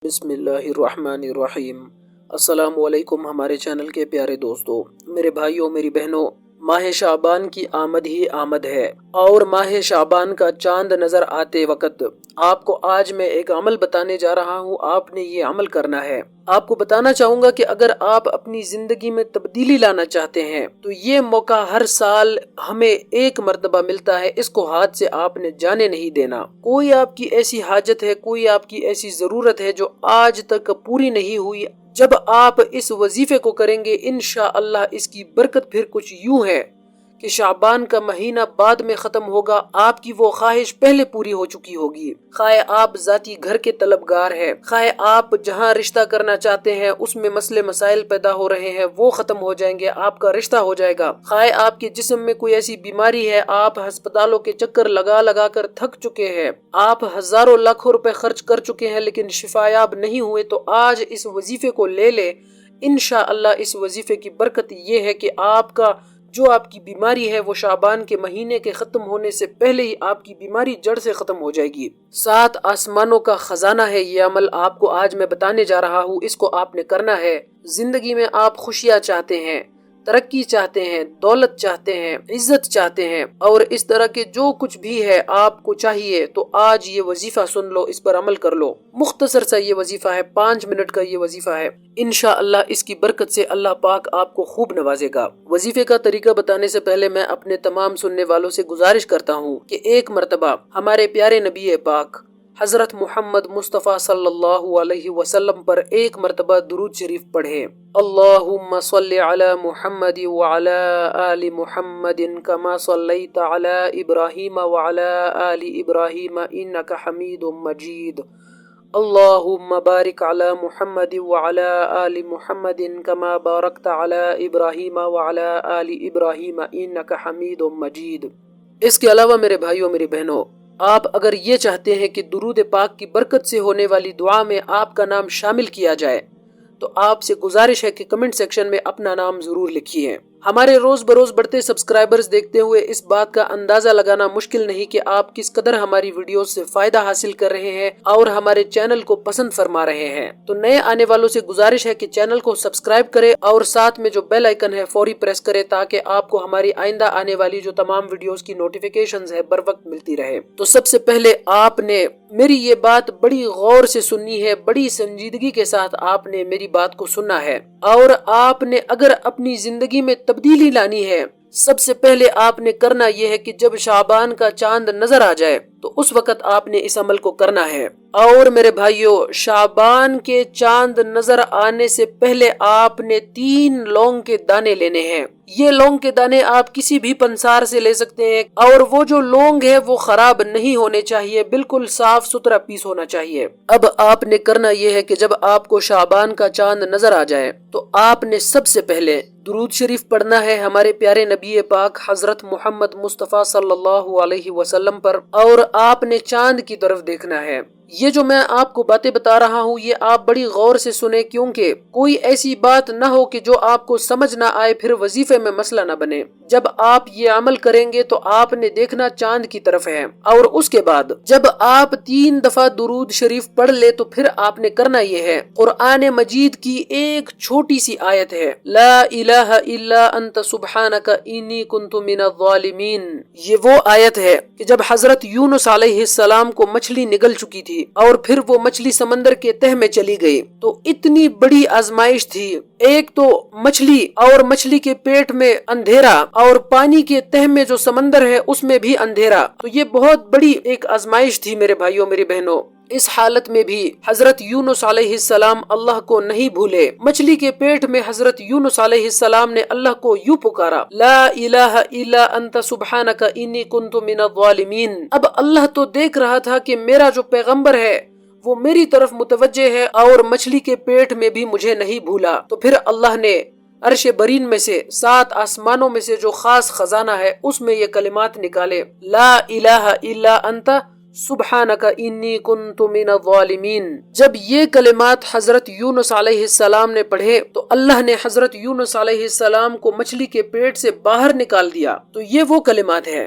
بسم اللہ الرحمن الرحیم۔ السلام علیکم ہمارے چینل کے پیارے دوستو، میرے بھائیوں، میری بہنوں، ماہ شعبان کی آمد ہی آمد ہے، اور ماہ شعبان کا چاند نظر آتے وقت آپ کو آج میں ایک عمل بتانے جا رہا ہوں۔ آپ نے یہ عمل کرنا ہے۔ آپ کو بتانا چاہوں گا کہ اگر آپ اپنی زندگی میں تبدیلی لانا چاہتے ہیں تو یہ موقع ہر سال ہمیں ایک مرتبہ ملتا ہے، اس کو ہاتھ سے آپ نے جانے نہیں دینا۔ کوئی آپ کی ایسی حاجت ہے، کوئی آپ کی ایسی ضرورت ہے جو آج تک پوری نہیں ہوئی، جب آپ اس وظیفے کو کریں گے انشاءاللہ اس کی برکت پھر کچھ یوں ہے کہ شعبان کا مہینہ بعد میں ختم ہوگا، آپ کی وہ خواہش پہلے پوری ہو چکی ہوگی۔ خواہ آپ ذاتی گھر کے طلبگار ہیں، خواہ آپ جہاں رشتہ کرنا چاہتے ہیں اس میں مسئلے مسائل پیدا ہو رہے ہیں، وہ ختم ہو جائیں گے، آپ کا رشتہ ہو جائے گا۔ خواہ آپ کے جسم میں کوئی ایسی بیماری ہے، آپ ہسپتالوں کے چکر لگا لگا کر تھک چکے ہیں، آپ ہزاروں لاکھوں روپے خرچ کر چکے ہیں لیکن شفایاب نہیں ہوئے، تو آج اس وظیفے کو لے لے۔ انشاءاللہ اس وظیفے کی برکت یہ ہے کہ آپ کا جو آپ کی بیماری ہے وہ شعبان کے مہینے کے ختم ہونے سے پہلے ہی آپ کی بیماری جڑ سے ختم ہو جائے گی۔ 7 آسمانوں کا خزانہ ہے یہ عمل، آپ کو آج میں بتانے جا رہا ہوں، اس کو آپ نے کرنا ہے۔ زندگی میں آپ خوشیاں چاہتے ہیں، ترقی چاہتے ہیں، دولت چاہتے ہیں، عزت چاہتے ہیں، اور اس طرح کے جو کچھ بھی ہے آپ کو چاہیے، تو آج یہ وظیفہ سن لو، اس پر عمل کر لو۔ مختصر سا یہ وظیفہ ہے، 5 منٹ کا یہ وظیفہ ہے، انشاءاللہ اس کی برکت سے اللہ پاک آپ کو خوب نوازے گا۔ وظیفے کا طریقہ بتانے سے پہلے میں اپنے تمام سننے والوں سے گزارش کرتا ہوں کہ ایک مرتبہ ہمارے پیارے نبی پاک حضرت محمد مصطفیٰ صلی اللہ علیہ وسلم پر ایک مرتبہ درود شریف پڑھیں۔ اللہم صلی علی محمد وعلی آل محمد کما صلیت علی ابراہیم وعلی آل ابراہیم انک حمید مجید۔ اللہم بارک علی محمد وعلی آل محمد کما بارکت علی ابراہیم وعلی آل ابراہیم انک حمید مجید۔ اس کے علاوہ میرے بھائیوں، میری بہنوں، آپ اگر یہ چاہتے ہیں کہ درود پاک کی برکت سے ہونے والی دعا میں آپ کا نام شامل کیا جائے تو آپ سے گزارش ہے کہ کمنٹ سیکشن میں اپنا نام ضرور لکھیے۔ ہمارے روز بروز بڑھتے سبسکرائبرز دیکھتے ہوئے اس بات کا اندازہ لگانا مشکل نہیں کہ آپ کس قدر ہماری ویڈیوز سے فائدہ حاصل کر رہے ہیں اور ہمارے چینل کو پسند فرما رہے ہیں۔ تو نئے آنے والوں سے گزارش ہے کہ چینل کو سبسکرائب کرے اور ساتھ میں جو بیل آئیکن ہے فوری پریس کرے تاکہ آپ کو ہماری آئندہ آنے والی جو تمام ویڈیوز کی نوٹیفیکیشنز ہے بر وقت ملتی رہے۔ تو سب سے پہلے آپ نے میری یہ بات بڑی غور سے سننی ہے، بڑی سنجیدگی کے ساتھ آپ نے میری بات کو سننا ہے، اور آپ نے اگر اپنی زندگی میں تبدیلی لانی ہے، سب سے پہلے آپ نے کرنا یہ ہے کہ جب شعبان کا چاند نظر آ جائے تو اس وقت آپ نے اس عمل کو کرنا ہے۔ اور میرے بھائیوں، شعبان کے چاند نظر آنے سے پہلے آپ نے 3 لونگ کے دانے لینے ہیں۔ یہ لونگ کے دانے آپ کسی بھی پنسار سے لے سکتے ہیں، اور وہ جو لونگ ہے وہ خراب نہیں ہونے چاہیے، بالکل صاف ستھرا پیس ہونا چاہیے۔ اب آپ نے کرنا یہ ہے کہ جب آپ کو شعبان کا چاند نظر آ جائے تو آپ نے سب سے پہلے درود شریف پڑھنا ہے ہمارے پیارے نبی پاک حضرت محمد مصطفیٰ صلی اللہ علیہ وسلم پر، اور آپ نے چاند کی طرف دیکھنا ہے۔ یہ جو میں آپ کو باتیں بتا رہا ہوں یہ آپ بڑی غور سے سنیں، کیونکہ کوئی ایسی بات نہ ہو کہ جو آپ کو سمجھ نہ آئے، پھر وظیفے میں مسئلہ نہ بنے۔ جب آپ یہ عمل کریں گے تو آپ نے دیکھنا چاند کی طرف ہے، اور اس کے بعد جب آپ 3 دفعہ درود شریف پڑھ لے تو پھر آپ نے کرنا یہ ہے، قرآن مجید کی ایک چھوٹی سی آیت ہے، لا الہ الا انت سبحانک انی کنت من الظالمین۔ یہ وہ آیت ہے کہ جب حضرت یونس علیہ السلام کو مچھلی نگل چکی تھی اور پھر وہ مچھلی سمندر کے تہ میں چلی گئی، تو اتنی بڑی آزمائش تھی، ایک تو مچھلی اور مچھلی کے پیٹ میں اندھیرا، اور پانی کے تہ میں جو سمندر ہے اس میں بھی اندھیرا، تو یہ بہت بڑی ایک آزمائش تھی میرے بھائیوں، میری بہنوں۔ اس حالت میں بھی حضرت یونس علیہ السلام اللہ کو نہیں بھولے۔ مچھلی کے پیٹ میں حضرت یونس علیہ السلام نے اللہ کو یوں پکارا، لا الہ الا انت سبحانک انی کنت من الظالمین۔ اب اللہ تو دیکھ رہا تھا کہ میرا جو پیغمبر ہے وہ میری طرف متوجہ ہے اور مچھلی کے پیٹ میں بھی مجھے نہیں بھولا، تو پھر اللہ نے عرش برین میں سے 7 آسمانوں میں سے جو خاص خزانہ ہے اس میں یہ کلمات نکالے، لا الہ الا انت سبحانک انی کنت من الظالمین۔ جب یہ کلمات حضرت یونس علیہ السلام نے پڑھے تو اللہ نے حضرت یونس علیہ السلام کو مچھلی کے پیٹ سے باہر نکال دیا۔ تو یہ وہ کلمات ہیں۔